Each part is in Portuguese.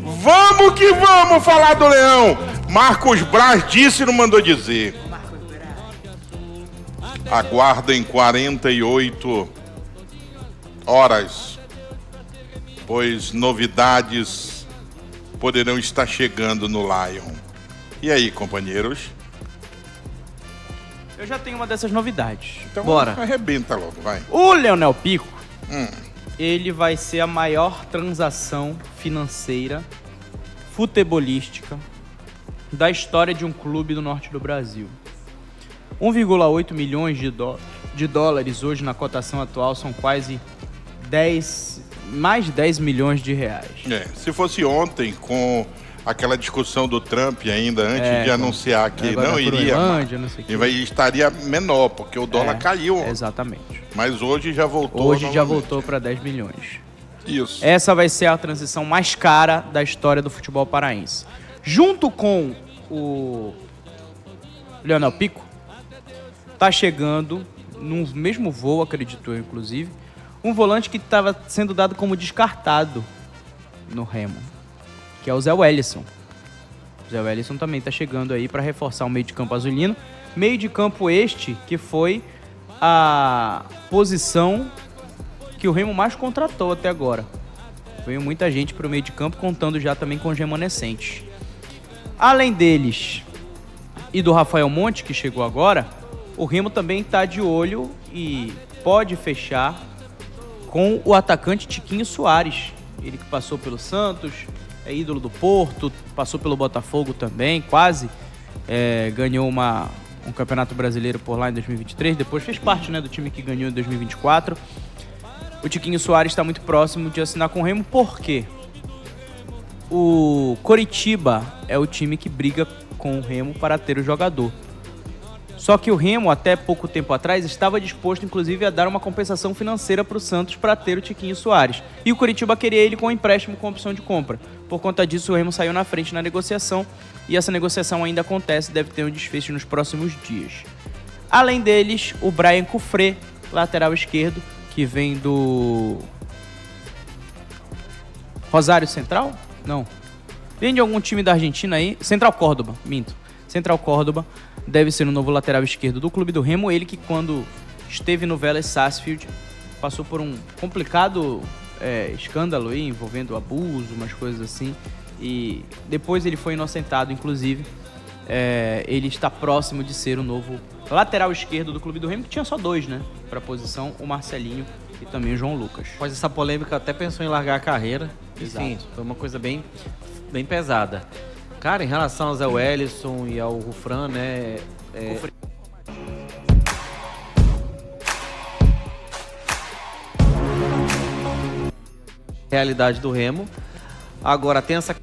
Vamos que vamos falar do Leão. Marcos Braz disse e não mandou dizer. Aguardem 48 horas, pois novidades poderão estar chegando no Lion. E aí, companheiros? Eu já tenho uma dessas novidades. Então, bora. Arrebenta logo, vai. O Leonel Pico, ele vai ser a maior transação financeira, futebolística, da história de um clube do norte do Brasil. 1,8 milhões de dólares hoje na cotação atual são quase mais de 10 milhões de reais. Se fosse ontem, com aquela discussão do Trump ainda, antes de anunciar que não iria, estaria menor, porque o dólar caiu. Exatamente. Mas hoje já voltou. Hoje já voltou para 10 milhões. Isso. Essa vai ser a transição mais cara da história do futebol paraense. Junto com o Leonel Pico, tá chegando, no mesmo voo, acredito eu, inclusive, um volante que estava sendo dado como descartado no Remo, que é o Zé Wellison. O Zé Wellison também está chegando aí para reforçar o meio de campo azulino. Meio de campo este que foi a posição que o Remo mais contratou até agora. Veio muita gente para o meio de campo, contando já também com os remanescentes. Além deles e do Rafael Monte, que chegou agora, o Remo também está de olho e pode fechar com o atacante Tiquinho Soares. Ele que passou pelo Santos, é ídolo do Porto, passou pelo Botafogo também, quase ganhou um campeonato brasileiro por lá em 2023, depois fez parte, né, do time que ganhou em 2024. O Tiquinho Soares está muito próximo de assinar com o Remo, por quê? O Coritiba é o time que briga com o Remo para ter o jogador. Só que o Remo, até pouco tempo atrás, estava disposto, inclusive, a dar uma compensação financeira para o Santos para ter o Tiquinho Soares. E o Coritiba queria ele com empréstimo com opção de compra. Por conta disso, o Remo saiu na frente na negociação. E essa negociação ainda acontece, deve ter um desfecho nos próximos dias. Além deles, o Brian Cufré, lateral esquerdo, que vem do Rosário Central? Não. Vem de algum time da Argentina aí. Central Córdoba, minto. Central Córdoba deve ser o novo lateral esquerdo do clube do Remo. Ele que, quando esteve no Vélez Sarsfield, passou por um complicado escândalo aí, envolvendo abuso, umas coisas assim. E depois ele foi inocentado, inclusive. Ele está próximo de ser o novo lateral esquerdo do clube do Remo, que tinha só dois, né? Para a posição, o Marcelinho e também o João Lucas. Após essa polêmica, até pensou em largar a carreira. Exato. Enfim, foi uma coisa bem pesada. Cara, em relação ao Zé Wellison e ao Rufran, né? Realidade do Remo. Agora tem essa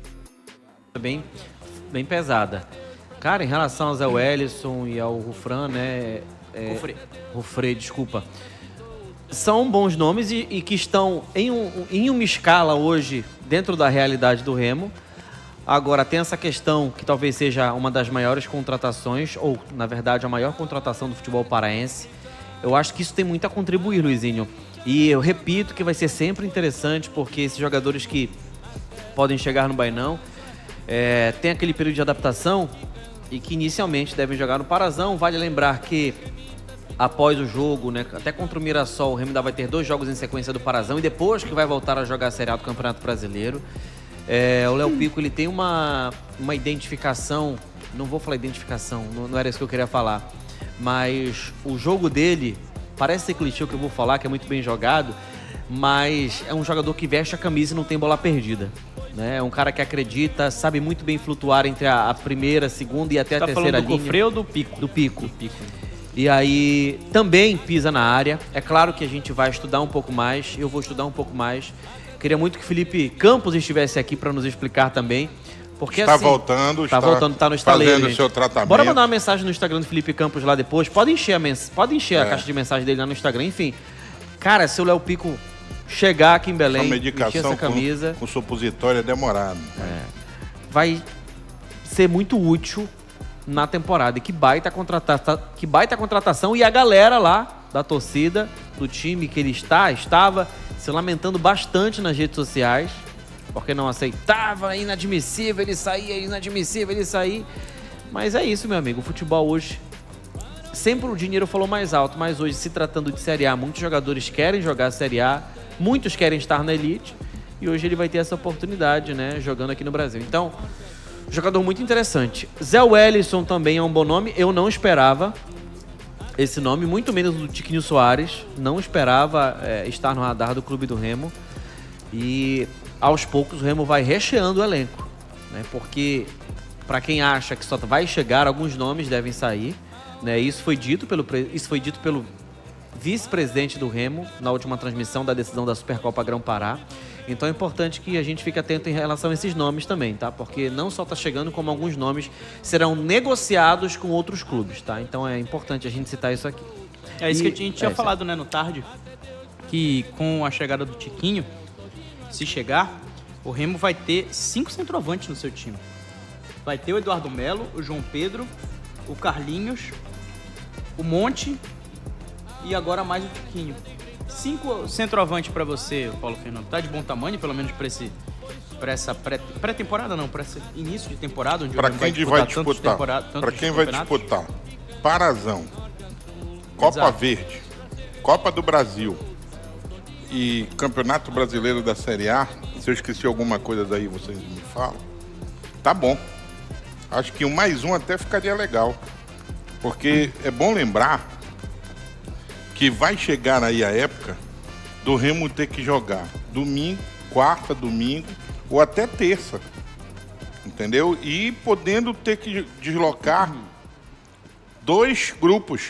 bem pesada. Cara, em relação ao Zé Wellison e ao Rufran, né? Rufré, desculpa. São bons nomes e que estão em uma escala hoje dentro da realidade do Remo. Agora, tem essa questão que talvez seja uma das maiores contratações, ou, na verdade, a maior contratação do futebol paraense. Eu acho que isso tem muito a contribuir, Luizinho. E eu repito que vai ser sempre interessante, porque esses jogadores que podem chegar no Bainão tem aquele período de adaptação e que inicialmente devem jogar no Parazão. Vale lembrar que após o jogo, né, até contra o Mirassol, o Remo ainda vai ter 2 jogos em sequência do Parazão e depois que vai voltar a jogar a Série A do Campeonato Brasileiro. O Léo Pico, ele tem uma identificação, não vou falar identificação, não era isso que eu queria falar, mas o jogo dele, parece ser clichê o que eu vou falar, que é muito bem jogado, mas é um jogador que veste a camisa e não tem bola perdida. Né? É um cara que acredita, sabe muito bem flutuar entre a primeira, a segunda e até a terceira linha. Tá falando do Cufré ou do Pico? Do Pico. E aí também pisa na área. É claro que a gente vai estudar um pouco mais, eu vou estudar um pouco mais. Queria muito que o Felipe Campos estivesse aqui para nos explicar também. Porque, está assim, voltando, está no estaleiro, fazendo o seu tratamento. Bora mandar uma mensagem no Instagram do Felipe Campos lá depois. Pode encher a caixa de mensagem dele lá no Instagram. Enfim, cara, se o Léo Pico chegar aqui em Belém, vestir essa camisa, com supositório é demorado. Vai ser muito útil na temporada. E que baita contratação. E a galera lá da torcida, do time que ele estava se lamentando bastante nas redes sociais, porque não aceitava, inadmissível ele sair. Mas é isso, meu amigo, o futebol hoje, sempre o dinheiro falou mais alto, mas hoje, se tratando de Série A, muitos jogadores querem jogar a Série A, muitos querem estar na elite, e hoje ele vai ter essa oportunidade, né, jogando aqui no Brasil. Então, jogador muito interessante. Zé Wellison também é um bom nome, eu não esperava esse nome, muito menos do Tiquinho Soares, não esperava estar no radar do Clube do Remo, e aos poucos o Remo vai recheando o elenco, né, porque para quem acha que só vai chegar, alguns nomes devem sair, né, isso foi dito pelo vice-presidente do Remo na última transmissão da decisão da Supercopa Grão-Pará. Então é importante que a gente fique atento em relação a esses nomes também, tá? Porque não só está chegando, como alguns nomes serão negociados com outros clubes, tá? Então é importante a gente citar isso aqui. É isso que a gente tinha falado, né, no tarde, que com a chegada do Tiquinho, se chegar, o Remo vai ter 5 centroavantes no seu time. Vai ter o Eduardo Melo, o João Pedro, o Carlinhos, o Monte e agora mais o Tiquinho. 5 centroavantes para você, Paulo Fernando. Tá de bom tamanho, pelo menos para essa pré-temporada, não, para esse início de temporada, onde para quem vai disputar, para quem vai disputar, Parazão, Copa Verde, Copa do Brasil e Campeonato Brasileiro da Série A. Se eu esqueci alguma coisa daí, vocês me falam. Tá bom. Acho que mais um até ficaria legal, porque é bom lembrar que vai chegar aí a época do Remo ter que jogar domingo, quarta, domingo ou até terça, entendeu? E podendo ter que deslocar 2 grupos,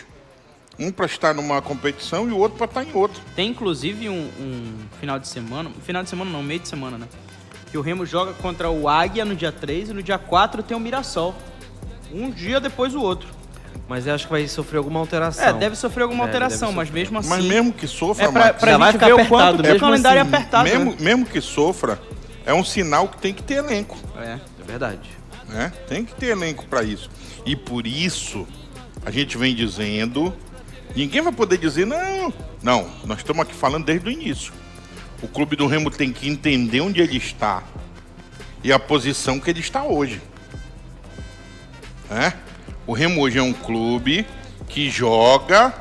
um para estar numa competição e o outro para estar em outra. Tem inclusive um final de semana não, meio de semana, né? Que o Remo joga contra o Águia no dia 3 e no dia 4 tem o Mirassol. Um dia depois o outro. Mas eu acho que vai sofrer alguma alteração. Deve sofrer alguma alteração, mas mesmo assim... Mas mesmo que sofra... pra gente ver o quanto o calendário é apertado. Mesmo que sofra, é um sinal que tem que ter elenco. É verdade. Tem que ter elenco para isso. E por isso, a gente vem dizendo... Ninguém vai poder dizer, não, nós estamos aqui falando desde o início. O Clube do Remo tem que entender onde ele está e a posição que ele está hoje. O Remo hoje é um clube que joga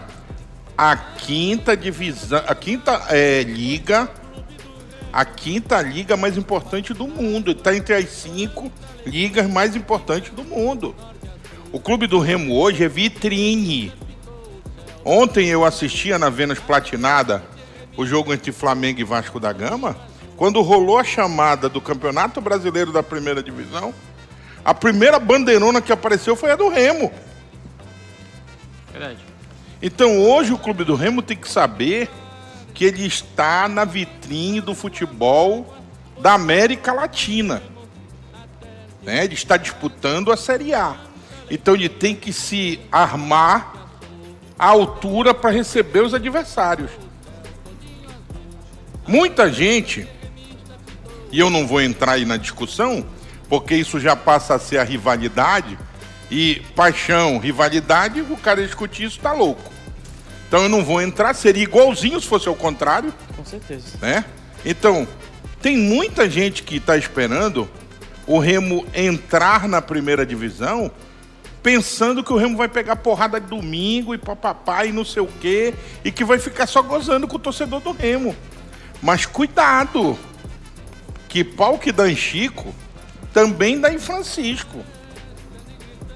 a quinta divisão, a quinta liga mais importante do mundo. Está entre as 5 ligas mais importantes do mundo. O Clube do Remo hoje é vitrine. Ontem eu assistia na Vênus Platinada o jogo entre Flamengo e Vasco da Gama. Quando rolou a chamada do Campeonato Brasileiro da Primeira Divisão, a primeira bandeirona que apareceu foi a do Remo. Verdade. Então hoje o Clube do Remo tem que saber que ele está na vitrine do futebol da América Latina. Ele está disputando a Série A. Então ele tem que se armar à altura para receber os adversários. Muita gente, e eu não vou entrar aí na discussão, porque isso já passa a ser a rivalidade, e paixão, rivalidade, o cara discutir isso tá louco. Então eu não vou entrar, seria igualzinho se fosse ao contrário. Com certeza. Então, tem muita gente que está esperando o Remo entrar na primeira divisão, pensando que o Remo vai pegar porrada de domingo e papapá e não sei o quê, e que vai ficar só gozando com o torcedor do Remo. Mas cuidado, que pau que dá em Chico, também dá em Francisco.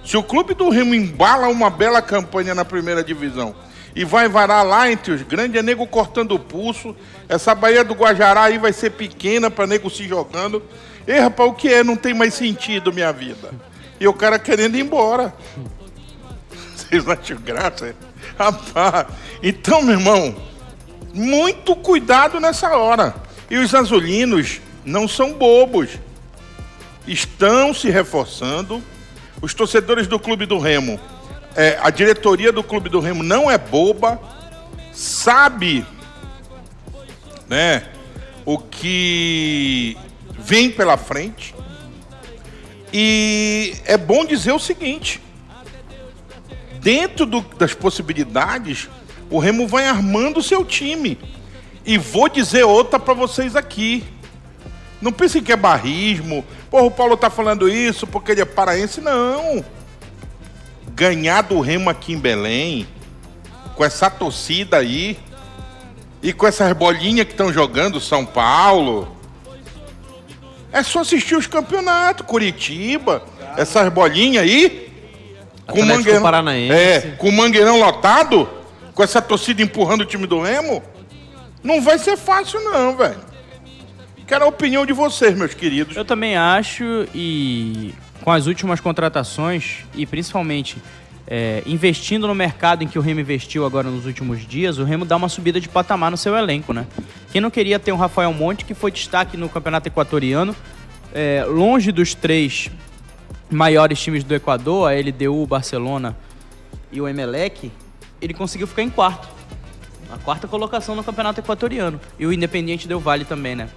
Se o Clube do Remo embala uma bela campanha na primeira divisão e vai varar lá entre os grandes, é nego cortando o pulso, essa Baía do Guajará aí vai ser pequena para nego se jogando. Ei, rapaz, o que é? Não tem mais sentido minha vida. E o cara querendo ir embora. Vocês acham graça? Rapaz, então, meu irmão, muito cuidado nessa hora. E os azulinos não são bobos. Estão se reforçando. Os torcedores do Clube do Remo, a diretoria do Clube do Remo não é boba, sabe, o que vem pela frente. E é bom dizer o seguinte, dentro das possibilidades, o Remo vai armando o seu time. E vou dizer outra para vocês aqui. Não pense que é barrismo. Porra, o Paulo tá falando isso porque ele é paraense. Não. Ganhar do Remo aqui em Belém, com essa torcida aí, e com essas bolinhas que estão jogando São Paulo, é só assistir os campeonatos. Curitiba, essas bolinhas aí, com o Mangueirão, Paranaense. com o Mangueirão lotado, com essa torcida empurrando o time do Remo, não vai ser fácil não, velho. Quero a opinião de vocês, meus queridos. Eu também acho, e com as últimas contratações, e principalmente investindo no mercado em que o Remo investiu agora nos últimos dias, o Remo dá uma subida de patamar no seu elenco, né? Quem não queria ter um Rafael Monte, que foi destaque no Campeonato Equatoriano, longe dos 3 maiores times do Equador, a LDU, o Barcelona e o Emelec, ele conseguiu ficar em quarto. A 4ª colocação no Campeonato Equatoriano. E o Independiente Del Valle também, né?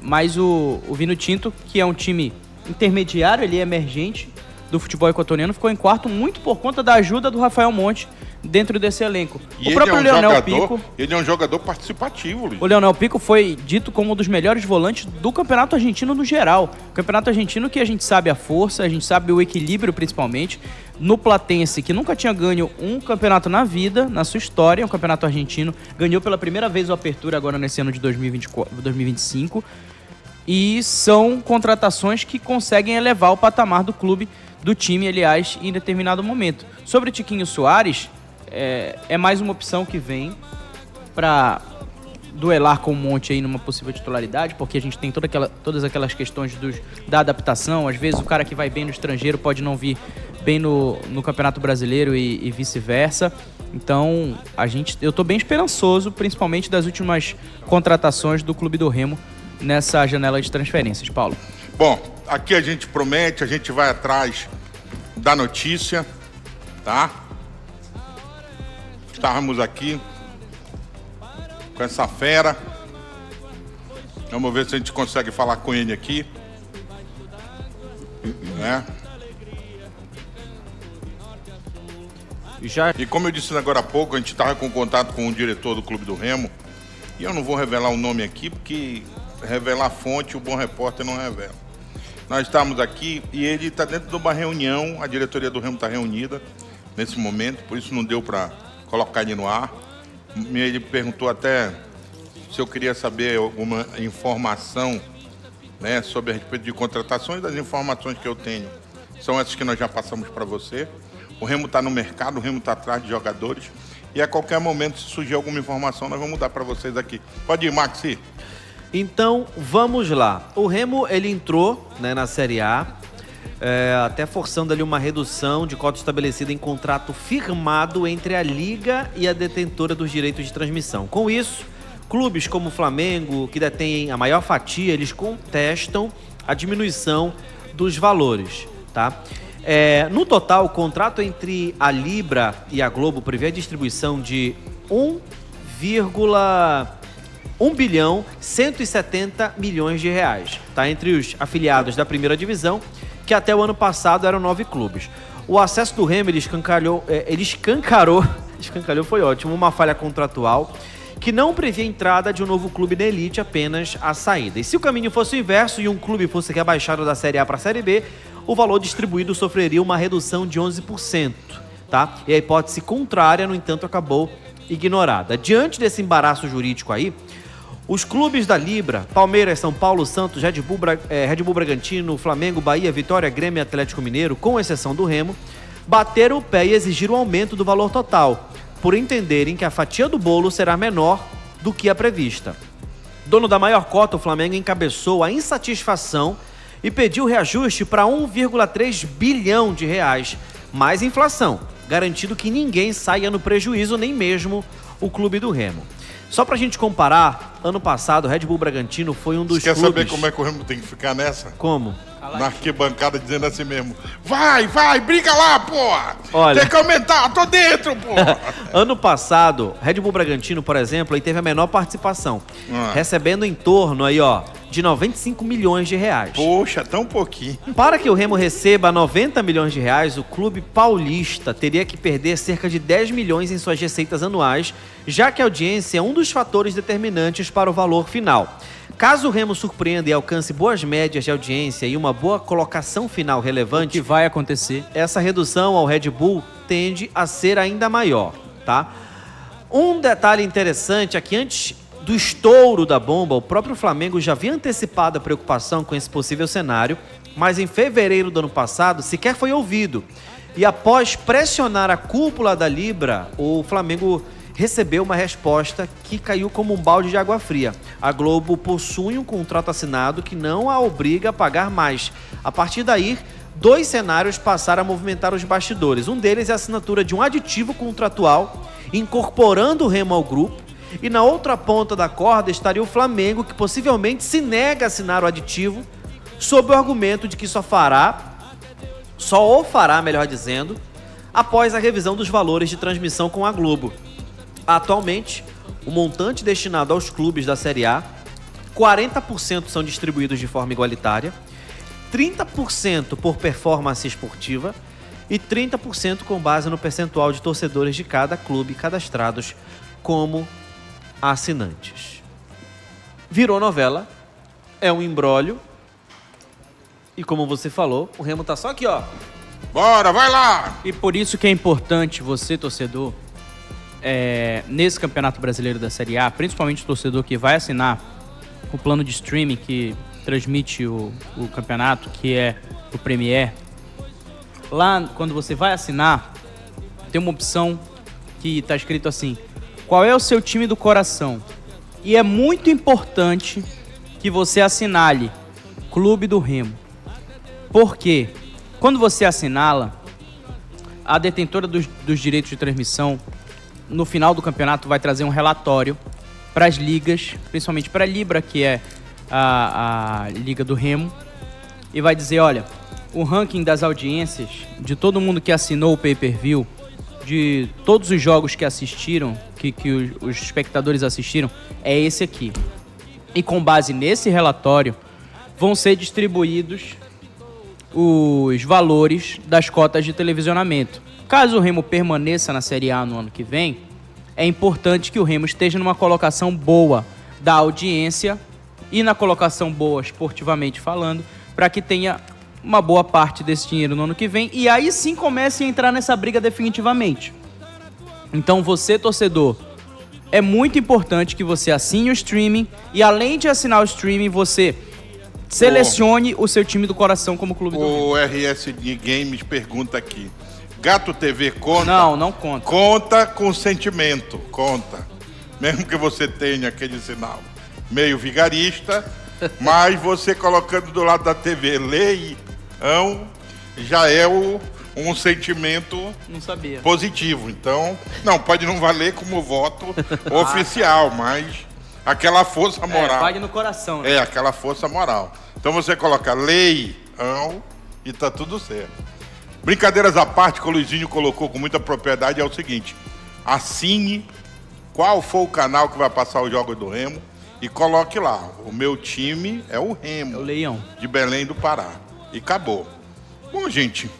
Mas o Vino Tinto, que é um time intermediário, ele é emergente do futebol equatoriano, ficou em quarto muito por conta da ajuda do Rafael Monte dentro desse elenco. E o próprio Leonel Pico... Ele é um jogador participativo, Luiz. O Leonel Pico foi dito como um dos melhores volantes do Campeonato Argentino no geral. O Campeonato Argentino que a gente sabe a força, a gente sabe o equilíbrio principalmente. No Platense, que nunca tinha ganho um campeonato na vida, na sua história, um campeonato argentino, ganhou pela primeira vez o Apertura agora nesse ano de 2025. E são contratações que conseguem elevar o patamar do clube, do time, aliás, em determinado momento. Sobre o Tiquinho Soares, é mais uma opção que vem para duelar com o Monte aí numa possível titularidade, porque a gente tem todas aquelas questões da adaptação. Às vezes o cara que vai bem no estrangeiro pode não vir bem no Campeonato Brasileiro e vice-versa. Então, eu tô bem esperançoso, principalmente das últimas contratações do Clube do Remo nessa janela de transferências, Paulo. Bom, aqui a gente promete, a gente vai atrás da notícia, tá? Estávamos aqui com essa fera. Vamos ver se a gente consegue falar com ele aqui. Né? E como eu disse agora há pouco, a gente estava com contato com o diretor do Clube do Remo. E eu não vou revelar o nome aqui, porque revelar a fonte, o bom repórter não revela. Nós estamos aqui e ele está dentro de uma reunião, a diretoria do Remo está reunida nesse momento, por isso não deu para colocar ele no ar. Ele perguntou até se eu queria saber alguma informação, né, sobre a respeito de contratações. Das informações que eu tenho são essas que nós já passamos para você. O Remo está no mercado, o Remo está atrás de jogadores e a qualquer momento, se surgir alguma informação, nós vamos dar para vocês aqui. Pode ir, Maxi. Então, vamos lá. O Remo, ele entrou, né, na Série A, até forçando ali uma redução de cota estabelecida em contrato firmado entre a Liga e a detentora dos direitos de transmissão. Com isso, clubes como o Flamengo, que detêm a maior fatia, eles contestam a diminuição dos valores, tá? No total, o contrato entre a Libra e a Globo prevê a distribuição de 1 bilhão 170 milhões de reais, tá? Entre os afiliados da primeira divisão, que até o ano passado eram 9 clubes. O acesso do Remo, ele escancarou, foi ótimo, uma falha contratual que não previa a entrada de um novo clube na elite, apenas a saída. E se o caminho fosse o inverso e um clube fosse rebaixado da Série A para a Série B, o valor distribuído sofreria uma redução de 11%, tá? E a hipótese contrária, no entanto, acabou ignorada. Diante desse embaraço jurídico aí, os clubes da Libra, Palmeiras, São Paulo, Santos, Red Bull Bragantino, Flamengo, Bahia, Vitória, Grêmio e Atlético Mineiro, com exceção do Remo, bateram o pé e exigiram aumento do valor total, por entenderem que a fatia do bolo será menor do que a prevista. Dono da maior cota, o Flamengo encabeçou a insatisfação e pediu reajuste para 1,3 bilhão de reais, mais inflação, garantindo que ninguém saia no prejuízo, nem mesmo o Clube do Remo. Só pra gente comparar, ano passado o Red Bull Bragantino foi um dos clubes... Quer saber como é que o Remo tem que ficar nessa? Como? Na arquibancada dizendo assim mesmo: vai, briga lá, porra! Olha, tem que aumentar, tô dentro, porra! Ano passado, Red Bull Bragantino, por exemplo, aí teve a menor participação, recebendo em torno aí, de 95 milhões de reais. Poxa, tão pouquinho. Para que o Remo receba 90 milhões de reais, o clube paulista teria que perder cerca de 10 milhões em suas receitas anuais, já que a audiência é um dos fatores determinantes para o valor final. Caso o Remo surpreenda e alcance boas médias de audiência e uma boa colocação final O relevante, que vai acontecer? essa redução ao Red Bull tende a ser ainda maior, tá? Um detalhe interessante é que antes do estouro da bomba, o próprio Flamengo já havia antecipado a preocupação com esse possível cenário, mas em fevereiro do ano passado sequer foi ouvido. E após pressionar a cúpula da Libra, o Flamengo recebeu uma resposta que caiu como um balde de água fria. A Globo possui um contrato assinado que não a obriga a pagar mais. A partir daí, 2 cenários passaram a movimentar os bastidores. Um deles é a assinatura de um aditivo contratual, incorporando o Remo ao grupo. E na outra ponta da corda estaria o Flamengo, que possivelmente se nega a assinar o aditivo, sob o argumento de que só o fará, melhor dizendo, após a revisão dos valores de transmissão com a Globo. Atualmente, o montante destinado aos clubes da Série A, 40% são distribuídos de forma igualitária, 30% por performance esportiva e 30% com base no percentual de torcedores de cada clube cadastrados como assinantes. Virou novela, é um imbróglio e, como você falou, o Remo tá só aqui, ó. Bora, vai lá! E por isso que é importante você, torcedor, nesse Campeonato Brasileiro da Série A, principalmente o torcedor que vai assinar o plano de streaming que transmite o campeonato, que é o Premier. Lá, quando você vai assinar, tem uma opção que está escrito assim: qual é o seu time do coração? E é muito importante que você assinale Clube do Remo. Por quê? Quando você assinala, a detentora dos direitos de transmissão, no final do campeonato, vai trazer um relatório para as ligas, principalmente para a Libra, que é a Liga do Remo, e vai dizer, olha, o ranking das audiências de todo mundo que assinou o pay-per-view, de todos os jogos que assistiram, que os espectadores assistiram, é esse aqui. E com base nesse relatório, vão ser distribuídos os valores das cotas de televisionamento. Caso o Remo permaneça na Série A no ano que vem, é importante que o Remo esteja numa colocação boa da audiência e na colocação boa, esportivamente falando, para que tenha uma boa parte desse dinheiro no ano que vem e aí sim comece a entrar nessa briga definitivamente. Então você, torcedor, é muito importante que você assine o streaming e, além de assinar o streaming, você selecione o seu time do coração como Clube do Remo. O RSD Games pergunta aqui: Gato TV conta? Não conta. Conta com sentimento, conta. Mesmo que você tenha aquele sinal meio vigarista, mas você colocando do lado da TV Leão já é um sentimento Não sabia. positivo. Então, não, pode não valer como voto oficial, mas aquela força moral. Pague no coração, né? Aquela força moral. Então você coloca Leão e tá tudo certo. Brincadeiras à parte, que o Luizinho colocou com muita propriedade, é o seguinte: assine qual for o canal que vai passar os jogos do Remo e coloque lá: o meu time é o Remo, É o Leão. de Belém do Pará. E acabou. Bom, gente,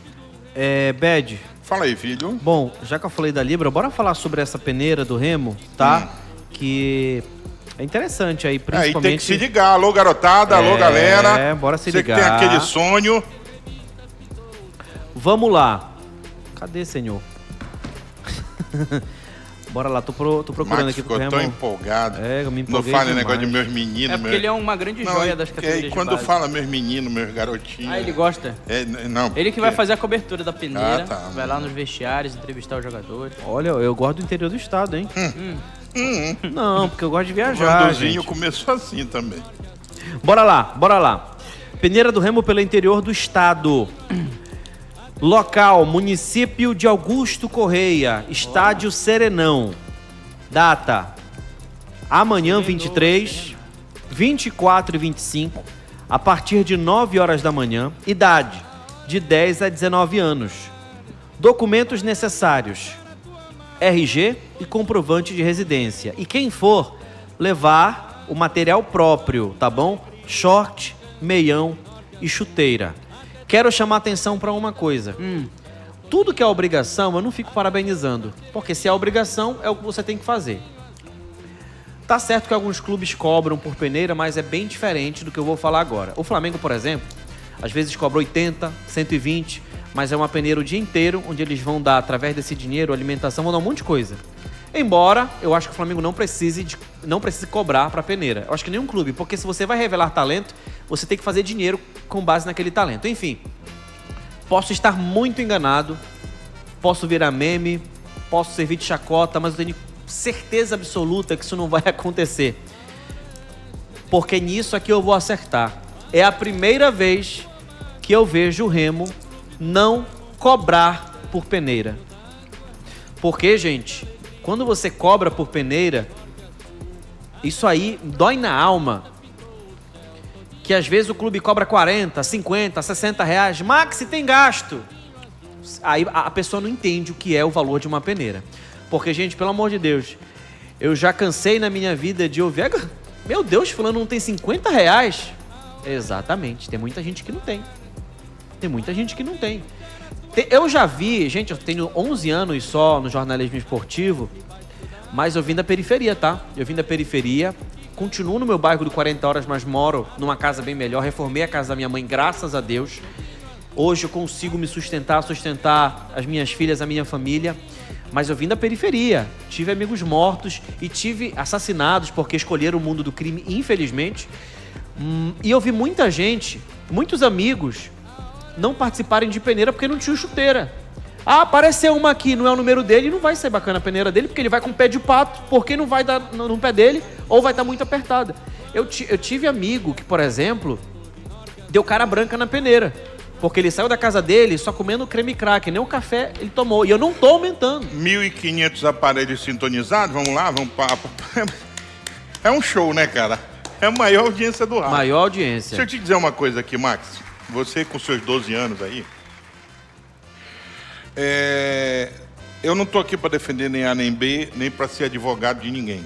Bad, fala aí, filho. bom, já que eu falei da Libra, bora falar sobre essa peneira do Remo, tá? Que é interessante aí, Aí principalmente... tem que se ligar. Alô, garotada, alô, galera. bora se Você ligar. que tem aquele sonho. Vamos lá. Cadê, senhor? Bora lá, tô procurando Max aqui pro ficou tão Remo. empolgado. Eu me Não empolguei fala demais. negócio de meus meninos. É porque ele é uma grande joia das categorias de quando base. fala meus meninos, meus garotinhos... Ah, ele gosta? Não, Ele que vai fazer a cobertura da peneira, tá. vai lá nos vestiários, entrevistar os jogadores. Olha, eu gosto do interior do estado, hein? Não, porque eu gosto de O viajar, Vanduzinho gente. começou assim também. Bora lá. Peneira do Remo pelo interior do estado. Local, município de Augusto Correia, estádio Serenão. Data, amanhã 23, 24 e 25, a partir de 9 horas da manhã. Idade, de 10 a 19 anos. Documentos necessários: RG e comprovante de residência. E quem for, levar o material próprio, tá bom? Short, meião e chuteira. Quero chamar atenção para uma coisa. Tudo que é obrigação, eu não fico parabenizando. Porque se é obrigação, é o que você tem que fazer. Tá certo que alguns clubes cobram por peneira, mas é bem diferente do que eu vou falar agora. O Flamengo, por exemplo, às vezes cobra 80, 120, mas é uma peneira o dia inteiro, onde eles vão dar, através desse dinheiro, alimentação, vão dar um monte de coisa. Embora eu acho que o Flamengo não precise cobrar para peneira. Eu acho que nenhum clube, porque se você vai revelar talento, você tem que fazer dinheiro com base naquele talento. Enfim, posso estar muito enganado, posso virar meme, posso servir de chacota, mas eu tenho certeza absoluta que isso não vai acontecer. Porque nisso aqui eu vou acertar. É a primeira vez que eu vejo o Remo não cobrar por peneira. Porque, gente, quando você cobra por peneira, isso aí dói na alma. Que às vezes o clube cobra 40, 50, 60 reais. Maxi, tem gasto. Aí a pessoa não entende o que é o valor de uma peneira. Porque, gente, pelo amor de Deus, eu já cansei na minha vida de ouvir... Meu Deus, fulano não tem 50 reais? Exatamente, tem muita gente que não tem. Tem muita gente que não tem. Eu já vi, gente, eu tenho 11 anos só no jornalismo esportivo, mas eu vim da periferia, tá? Eu vim da periferia, continuo no meu bairro do 40 Horas, mas moro numa casa bem melhor, reformei a casa da minha mãe, graças a Deus. Hoje eu consigo me sustentar as minhas filhas, a minha família, mas eu vim da periferia, tive amigos mortos e tive assassinados porque escolheram o mundo do crime, infelizmente. E eu vi muita gente, muitos amigos, não participarem de peneira porque não tinha chuteira. Ah, apareceu uma aqui, não é o número dele, não vai ser bacana a peneira dele, porque ele vai com pé de pato, porque não vai dar no pé dele, ou vai estar muito apertada. Eu tive amigo que, por exemplo, deu cara branca na peneira, porque ele saiu da casa dele só comendo creme crack, nem o café ele tomou, e eu não tô aumentando. 1.500 aparelhos sintonizados, vamos lá, vamos para... É um show, né, cara? É a maior audiência do rádio. Maior audiência. Deixa eu te dizer uma coisa aqui, Max. Você com seus 12 anos aí... Eu não tô aqui para defender nem A nem B, nem para ser advogado de ninguém.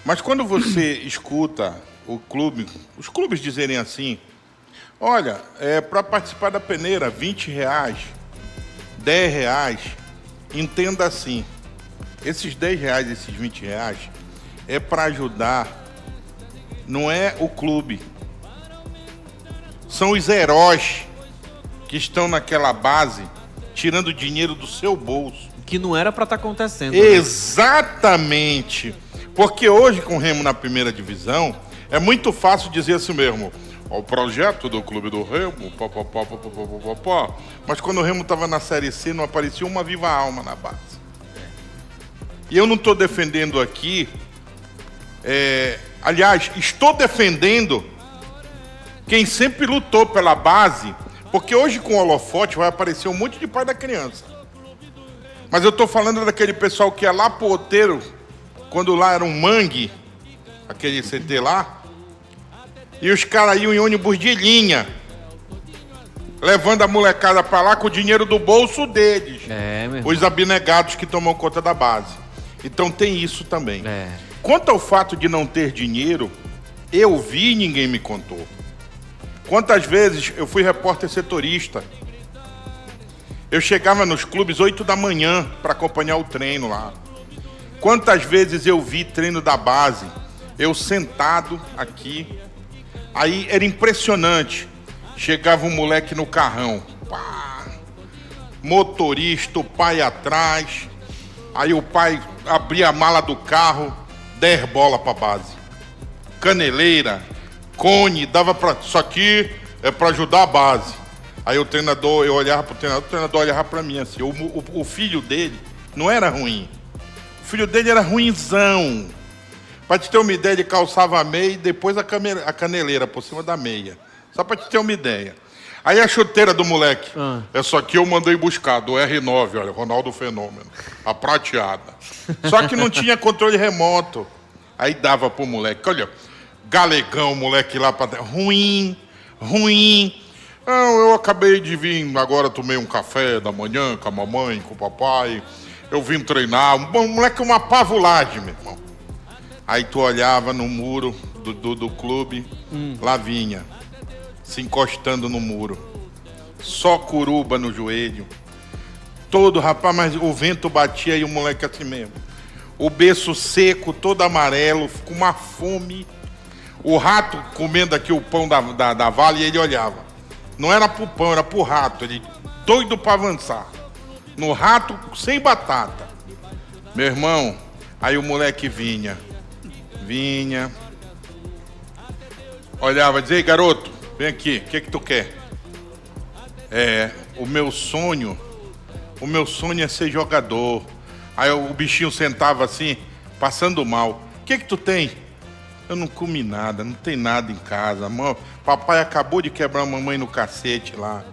Mas quando você escuta os clubes dizerem assim... Olha, para participar da peneira, 20 reais, 10 reais, entenda assim, esses 10 reais, esses 20 reais, é para ajudar, não é o clube. São os heróis que estão naquela base, tirando dinheiro do seu bolso. Que não era para estar acontecendo. Exatamente. Porque hoje, com o Remo na primeira divisão, é muito fácil dizer assim mesmo... O projeto do Clube do Remo, mas quando o Remo estava na Série C, não aparecia uma viva alma na base. E eu não estou defendendo aqui, aliás, estou defendendo quem sempre lutou pela base, porque hoje com o holofote vai aparecer um monte de pai da criança. Mas eu estou falando daquele pessoal que ia lá pro Outeiro, quando lá era um mangue, aquele CT lá, e os caras iam em ônibus de linha, levando a molecada pra lá com o dinheiro do bolso deles. Os abnegados que tomam conta da base. Então tem isso também. Quanto ao fato de não ter dinheiro, eu vi e ninguém me contou. Quantas vezes eu fui repórter setorista. Eu chegava nos clubes 8 da manhã para acompanhar o treino lá. Quantas vezes eu vi treino da base, eu sentado aqui. Aí era impressionante. Chegava um moleque no carrão. Pá, motorista, o pai atrás. Aí o pai abria a mala do carro, 10 bolas pra base. Caneleira, cone, dava pra... Isso aqui é pra ajudar a base. Aí o treinador, eu olhava pro treinador, o treinador olhava pra mim assim. O filho dele não era ruim. O filho dele era ruinzão. Pra te ter uma ideia, ele calçava a meia e depois a caneleira por cima da meia. Só pra te ter uma ideia. Aí a chuteira do moleque. Essa aqui eu mandei buscar, do R9, olha, Ronaldo Fenômeno. A prateada. Só que não tinha controle remoto. Aí dava pro moleque. Olha, galegão, moleque lá pra... Ruim. Não, eu acabei de vir, agora tomei um café da manhã com a mamãe, com o papai. Eu vim treinar. Um moleque, uma pavulagem, meu irmão. Aí tu olhava no muro do clube, lá vinha, se encostando no muro. Só curuba no joelho. Todo, rapaz, mas o vento batia e o moleque assim mesmo. o berço seco, todo amarelo, com uma fome. O rato comendo aqui o pão da Vale e ele olhava. Não era pro pão, era pro rato. Ele doido para avançar. No rato, sem batata. Meu irmão, aí o moleque vinha. Olhava, dizia, ei, garoto, vem aqui, o que tu quer? O meu sonho é ser jogador. Aí o bichinho sentava assim, passando mal. O que tu tem? Eu não comi nada, não tem nada em casa. Papai acabou de quebrar a mamãe no cacete lá.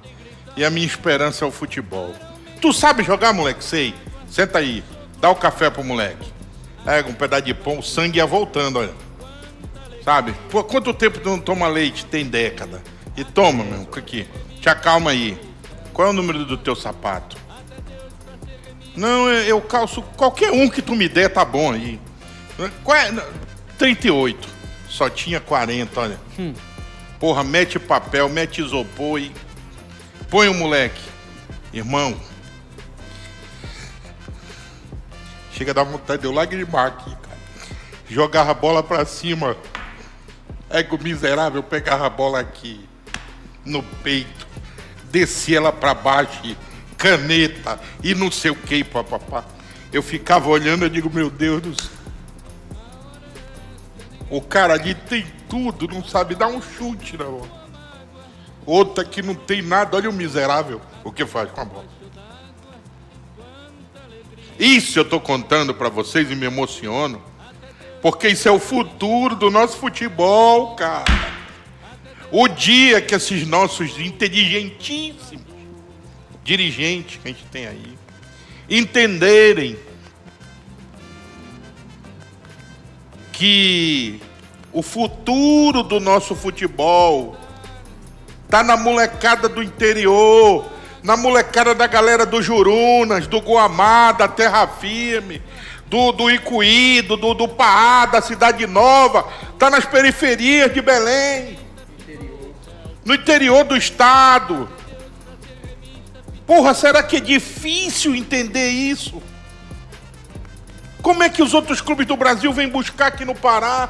E a minha esperança é o futebol. Tu sabe jogar, moleque? Sei. Senta aí, dá o café pro moleque. Pega um pedaço de pão, o sangue ia voltando, olha. Sabe? Por quanto tempo tu não toma leite? Tem década. E toma, meu, aqui. Te acalma aí. Qual é o número do teu sapato? Não, eu calço qualquer um que tu me der, tá bom aí. Qual é? 38. Só tinha 40, olha. Porra, mete papel, mete isopor e põe o moleque. Irmão, chega a dar vontade de eu lagrimar aqui, cara. Jogava a bola pra cima. Ego miserável, pegava a bola aqui, no peito, descia ela pra baixo, caneta, e não sei o que, papapá. Eu ficava olhando, eu digo, meu Deus do céu. O cara ali tem tudo, não sabe dar um chute na bola. Outra que não tem nada, olha o miserável, o que faz com a bola. Isso eu tô contando pra vocês e me emociono, porque isso é o futuro do nosso futebol, cara. O dia que esses nossos inteligentíssimos dirigentes que a gente tem aí entenderem que o futuro do nosso futebol tá na molecada do interior, na molecada da galera do Jurunas, do Guamá, da Terra Firme, do Icuí, do Pará, da Cidade Nova, tá nas periferias de Belém, no interior do estado. Porra, será que é difícil entender isso? Como é que os outros clubes do Brasil vêm buscar aqui no Pará?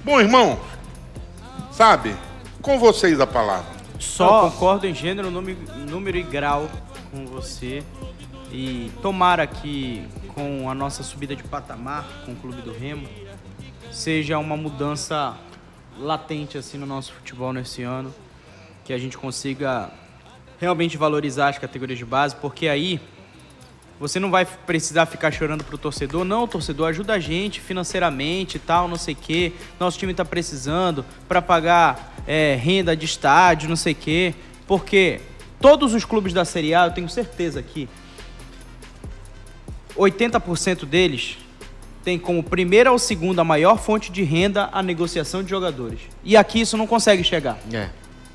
Bom, irmão, sabe, com vocês a palavra. Só concordo em gênero, número e grau com você. E tomara que com a nossa subida de patamar com o Clube do Remo seja uma mudança latente assim no nosso futebol nesse ano, que a gente consiga realmente valorizar as categorias de base, porque aí você não vai precisar ficar chorando pro torcedor. Não, o torcedor ajuda a gente financeiramente e tal, não sei o quê. Nosso time tá precisando para pagar renda de estádio, não sei o quê. Porque todos os clubes da Série A, eu tenho certeza que 80% deles tem como primeira ou segunda maior fonte de renda a negociação de jogadores. E aqui isso não consegue chegar.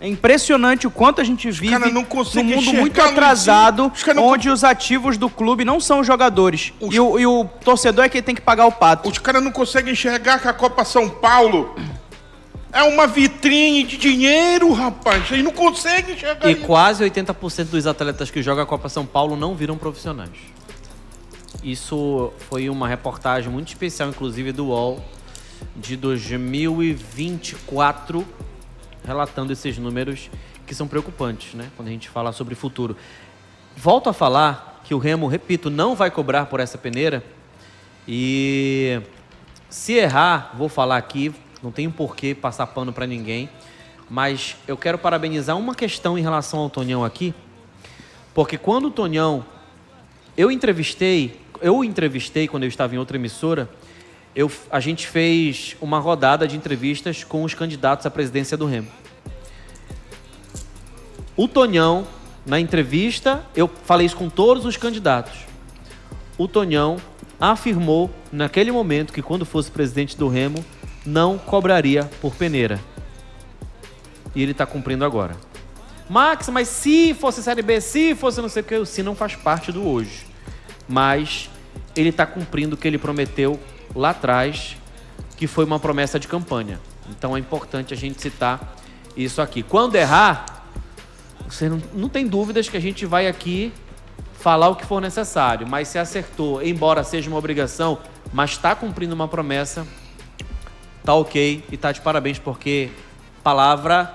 É impressionante o quanto a gente vive num mundo muito atrasado, onde os ativos do clube não são os jogadores. E o torcedor é quem tem que pagar o pato. Os caras não conseguem enxergar que a Copa São Paulo é uma vitrine de dinheiro, rapaz. Eles não conseguem enxergar isso. E quase 80% dos atletas que jogam a Copa São Paulo não viram profissionais. Isso foi uma reportagem muito especial, inclusive, do UOL, de 2024, relatando esses números que são preocupantes, né? Quando a gente fala sobre futuro. Volto a falar que o Remo, repito, não vai cobrar por essa peneira. E se errar, vou falar aqui, não tenho por que passar pano para ninguém. Mas eu quero parabenizar uma questão em relação ao Tonhão aqui. Porque quando o Tonhão... Eu entrevistei quando eu estava em outra emissora, a gente fez uma rodada de entrevistas com os candidatos à presidência do Remo. O Tonhão, na entrevista, eu falei isso com todos os candidatos. O Tonhão afirmou, naquele momento, que quando fosse presidente do Remo, não cobraria por peneira. E ele está cumprindo agora. Max, mas se fosse Série B, se fosse não sei o que, o se não faz parte do hoje. Mas ele está cumprindo o que ele prometeu lá atrás, que foi uma promessa de campanha. Então é importante a gente citar isso aqui. Quando errar, você não tem dúvidas que a gente vai aqui falar o que for necessário, mas se acertou, embora seja uma obrigação, mas está cumprindo uma promessa, tá ok e tá de parabéns, porque palavra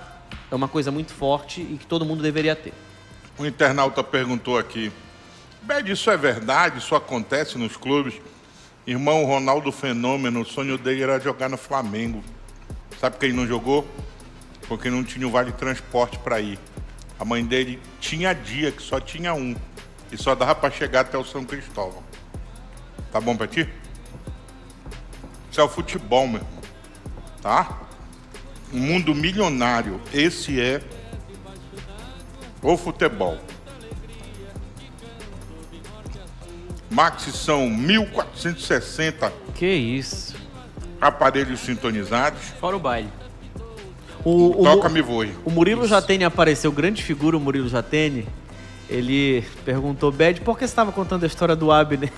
é uma coisa muito forte e que todo mundo deveria ter. O internauta perguntou aqui, Bed, isso é verdade? Isso acontece nos clubes? Irmão Ronaldo Fenômeno, o sonho dele era jogar no Flamengo. Sabe quem não jogou? Porque não tinha o vale transporte para ir. A mãe dele tinha dia que só tinha um. E só dava para chegar até o São Cristóvão. Tá bom pra ti? Isso é o futebol, meu irmão. Tá? Um mundo milionário. Esse é o futebol. Max, são 1.460 Que isso. aparelhos sintonizados. Fora o baile. Toca-me voe. O Murilo Jatene apareceu, grande figura o Murilo Jatene. Ele perguntou, Bed, por que você estava contando a história do Abner?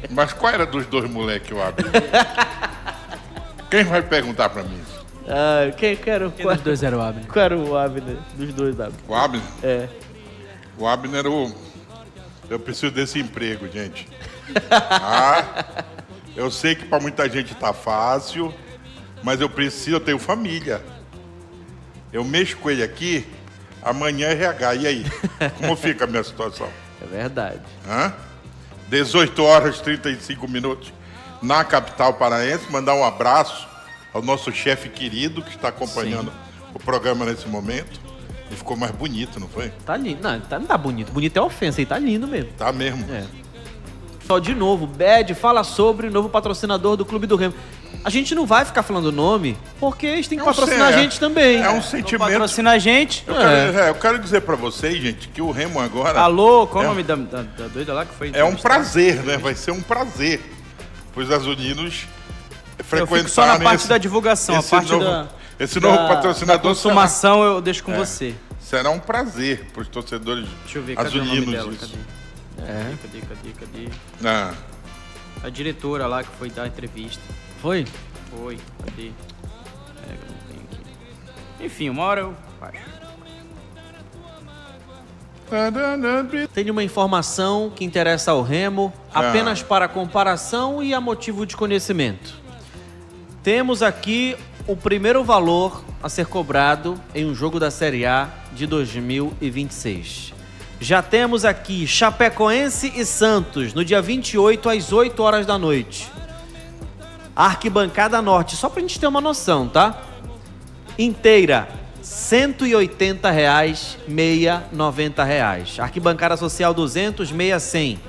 Mas qual era dos dois moleques, o Abner? Quem vai perguntar pra mim? Ah, quero... Quem dos dois era o Abner? Qual era o Abner? Dos dois, Abner. O Abner? É. O Abner era o... Eu preciso desse emprego, gente. Ah, eu sei que pra muita gente tá fácil, mas eu tenho família. Eu mexo com ele aqui, amanhã é RH. E aí? Como fica a minha situação? É verdade. 18 horas e 35 minutos na capital paraense. Mandar um abraço ao nosso chefe querido que está acompanhando o programa nesse momento. Ele ficou mais bonito, não foi? Tá lindo. Não tá bonito. Bonito é ofensa, ele tá lindo mesmo. Tá mesmo. É. Só de novo, Bed fala sobre o novo patrocinador do Clube do Remo. A gente não vai ficar falando o nome, porque eles têm que patrocinar a gente também. É um Não sentimento. patrocina a gente. Eu quero dizer pra vocês, gente, que o Remo agora... Alô, qual o nome da doida lá que foi? É um prazer, né? Vai ser um prazer pros azullinos Eu frequentarem fico só na parte da divulgação, a parte esse novo patrocinador da consumação eu deixo com você. será um prazer pros torcedores Deixa eu ver, cadê o nome azulinos dela? isso. Cadê? Ah, A diretora lá que foi dar a entrevista. Foi? Foi, cadê? Eu não tenho aqui. Enfim, uma hora eu acho. Tem uma informação que interessa ao Remo, apenas para comparação e a motivo de conhecimento. Temos aqui o primeiro valor a ser cobrado em um jogo da Série A de 2026. Já temos aqui Chapecoense e Santos, no dia 28, às 8 horas da noite. Arquibancada Norte, só pra gente ter uma noção, tá? Inteira, R$ 180,00, meia R$ 90,00. Arquibancada social 200, meia 100.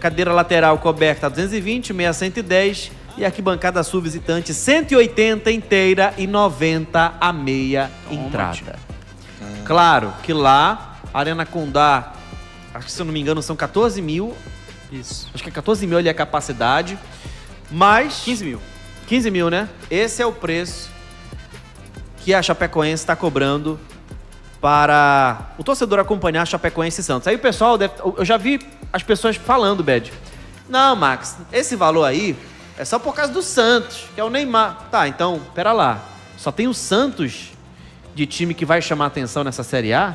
Cadeira lateral coberta 220, meia 110. E arquibancada sul visitante 180 inteira e 90 a meia entrada. Claro que lá, Arena Condá, acho que se eu não me engano são 14 mil. Isso. Acho que é 14 mil ali a capacidade. Mas... 15 mil. 15 mil, né? Esse é o preço que a Chapecoense está cobrando para o torcedor acompanhar a Chapecoense e Santos. Aí o pessoal eu já vi as pessoas falando, Bed. Não, Max, esse valor aí é só por causa do Santos, que é o Neymar. Tá, então, pera lá. Só tem o Santos de time que vai chamar atenção nessa Série A?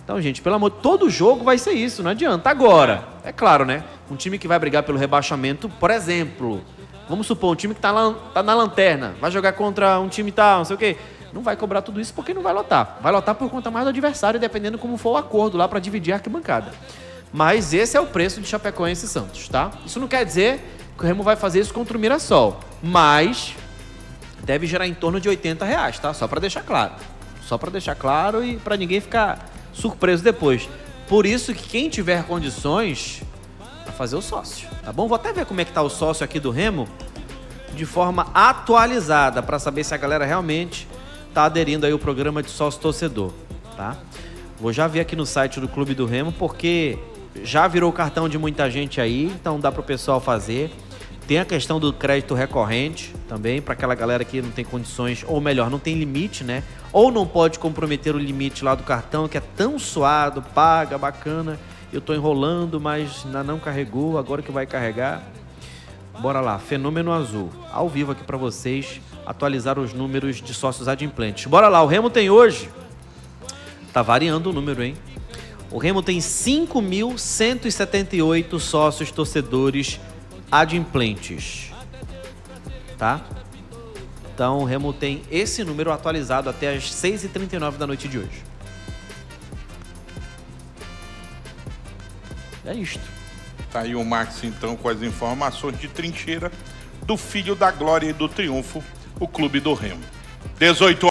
Então, gente, pelo amor, todo jogo vai ser isso, não adianta. Agora, é claro, né? Um time que vai brigar pelo rebaixamento, por exemplo, vamos supor, um time que tá na lanterna, vai jogar contra um time tal, não sei o quê. Não vai cobrar tudo isso porque não vai lotar. Vai lotar por conta mais do adversário, dependendo como for o acordo lá para dividir a arquibancada. Mas esse é o preço de Chapecoense e Santos, tá? Isso não quer dizer que o Remo vai fazer isso contra o Mirassol, mas deve gerar em torno de R$80, tá? Só para deixar claro. Só para deixar claro e para ninguém ficar surpreso depois. Por isso que quem tiver condições vai fazer o sócio, tá bom? Vou até ver como é que tá o sócio aqui do Remo de forma atualizada para saber se a galera realmente tá aderindo aí ao programa de sócio torcedor, tá? Vou já ver aqui no site do Clube do Remo porque já virou cartão de muita gente aí, então dá pro pessoal fazer. Tem a questão do crédito recorrente também, para aquela galera que não tem condições, ou melhor, não tem limite, né? Ou não pode comprometer o limite lá do cartão, que é tão suado, paga, bacana. Eu tô enrolando, mas ainda não carregou, agora que vai carregar. Bora lá, Fenômeno Azul, ao vivo aqui para vocês, atualizar os números de sócios adimplentes. Bora lá, o Remo tem hoje Tá variando o número, hein? O Remo tem 5.178 sócios torcedores adimplentes. Tá? Então o Remo tem esse número atualizado até as 6h39 da noite de hoje. É isto. Tá aí o Max, então, com as informações de trincheira do filho da glória e do triunfo, o Clube do Remo. 18